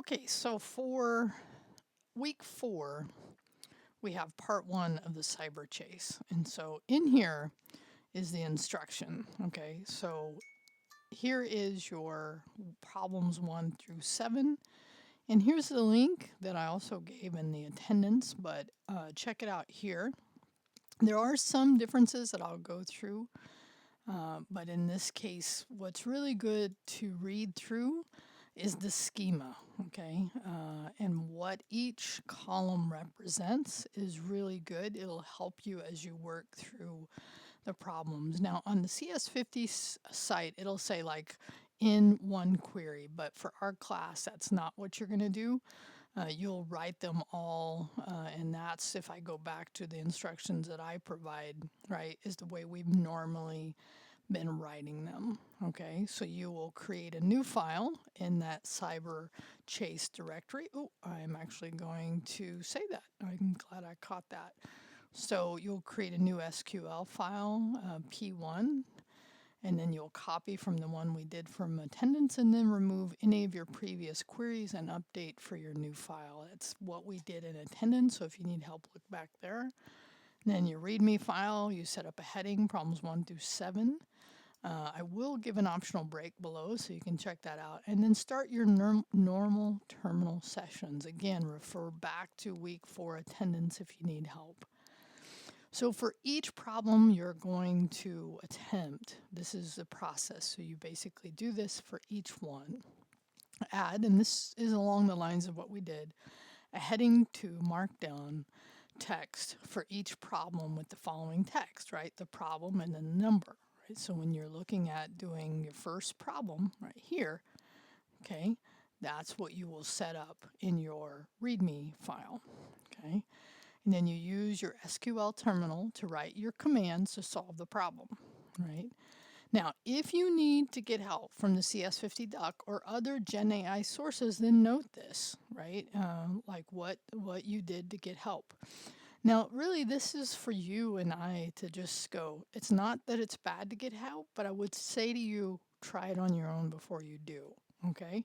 Okay, so for week 4, we have part 1 of the cyber chase. And so in here is the instruction. Okay, so here is your problems 1 through 7. And here's the link that I also gave in the attendance, but check it out here. There are some differences that I'll go through, but in this case, what's really good to read through is the schema, okay? And what each column represents is really good. It'll help you as you work through the problems. Now, on the CS50 site, it'll say like in one query, but for our class, that's not what you're going to do. You'll write them all, and that's, if I go back to the instructions that I provide, right, is the way we've normally been writing them. Okay, so you will create a new file in that cyber chase directory. Oh, I'm actually going to say that. I'm glad I caught that. So you'll create a new SQL file, P1, and then you'll copy from the one we did from attendance and then remove any of your previous queries and update for your new file. That's what we did in attendance, so if you need help, look back there. And then your README file, you set up a heading, problems 1 through 7. I will give an optional break below, so you can check that out. And then start your normal terminal sessions. Again, refer back to week 4 attendance if you need help. So for each problem you're going to attempt, this is the process. So you basically do this for each one. Add, and this is along the lines of what we did, a heading to Markdown text for each problem with the following text, right? The problem and then the number, right? So when you're looking at doing your first problem right here, okay, that's what you will set up in your README file, okay? And then you use your SQL terminal to write your commands to solve the problem, right? Now, if you need to get help from the CS50 or other Gen AI sources, then note this, right? Like what you did to get help. Now, really, this is for you and I to just go. It's not that it's bad to get help, but I would say to you, try it on your own before you do, okay?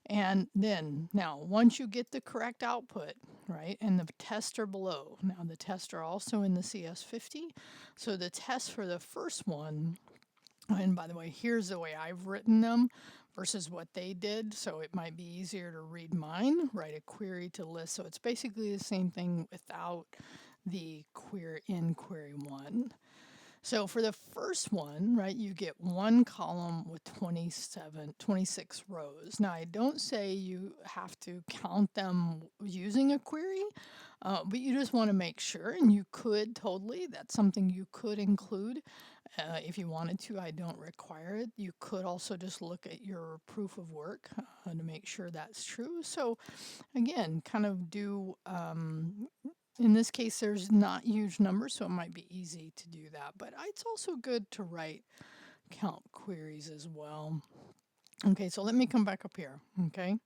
And then, now, once you get the correct output, right, and the tests are below. Now, the tests are also in the CS50. So the test for the first one, and by the way, here's the way I've written them versus what they did. So it might be easier to read mine, write a query to list. So it's basically the same thing without the query in query 1. So for the first one, right, you get one column with 26 rows. Now, I don't say you have to count them using a query, but you just want to make sure, and you could totally, that's something you could include if you wanted to. I don't require it. You could also just look at your proof of work to make sure that's true. So again, kind of do in this case, there's not huge numbers, so it might be easy to do that. But it's also good to write count queries as well. Okay, so let me come back up here, okay?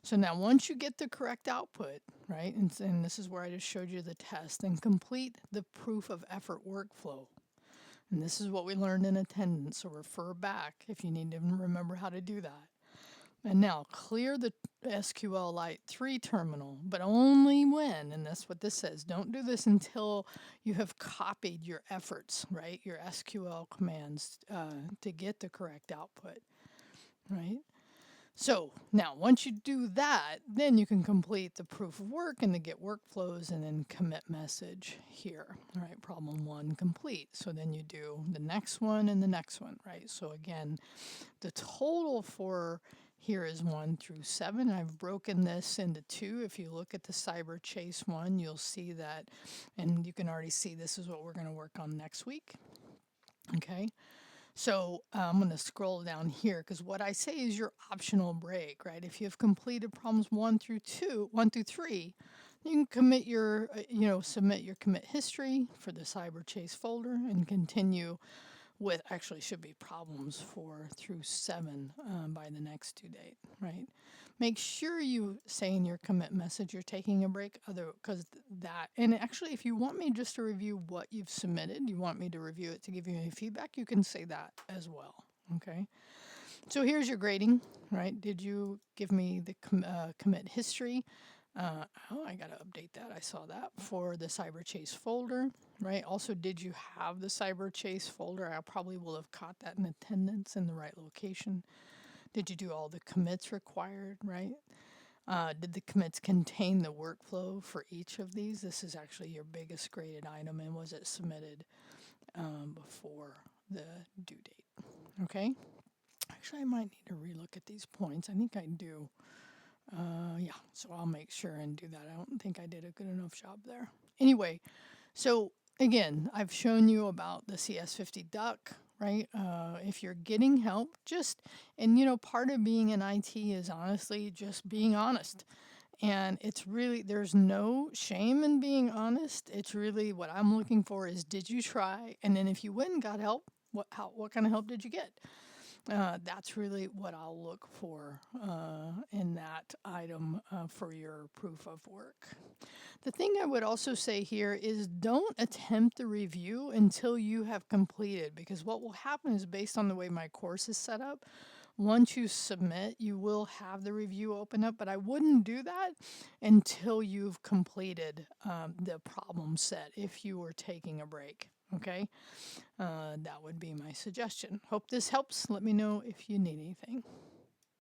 So now once you get the correct output, right, and this is where I just showed you the test, then complete the proof of effort workflow. And this is what we learned in attendance, so refer back if you need to remember how to do that. And now clear the SQLite 3 terminal, but only when, and that's what this says, don't do this until you have copied your efforts, right, your SQL commands to get the correct output, right? So now once you do that, then you can complete the proof of work and the get workflows and then commit message here. All right, problem 1 complete. So then you do the next one and the next one, right? So again, the total for here is 1 through 7. I've broken this into 2. If you look at the cyber chase one, you'll see that, and you can already see this is what we're going to work on next week. Okay. So I'm going to scroll down here because what I say is your optional break, right? If you have completed problems 1 through 3, you can commit your, submit your commit history for the cyber chase folder and continue with, actually should be problems 4 through 7 by the next due date, right? Make sure you say in your commit message you're taking a break, because that, and actually if you want me just to review what you've submitted, you want me to review it to give you any feedback, you can say that as well, okay? So here's your grading, right? Did you give me the commit history? Oh, I got to update that. I saw that for the Cyber Chase folder, right? Also, did you have the Cyber Chase folder? I probably will have caught that in attendance in the right location. Did you do all the commits required, right? Did the commits contain the workflow for each of these? This is actually your biggest graded item, and was it submitted before the due date? Okay. Actually, I might need to relook at these points. I think I do. Yeah, so I'll make sure and do that. I don't think I did a good enough job there. Anyway, so again, I've shown you about the CS50 duck, right? If you're getting help, part of being in IT is honestly just being honest. And it's really, there's no shame in being honest. It's really what I'm looking for is, did you try? And then if you went and got help, what kind of help did you get? That's really what I'll look for in that item for your proof of work. The thing I would also say here is, don't attempt the review until you have completed, because what will happen is, based on the way my course is set up, once you submit, you will have the review open up, but I wouldn't do that until you've completed the problem set if you were taking a break. Okay, that would be my suggestion. Hope this helps. Let me know if you need anything.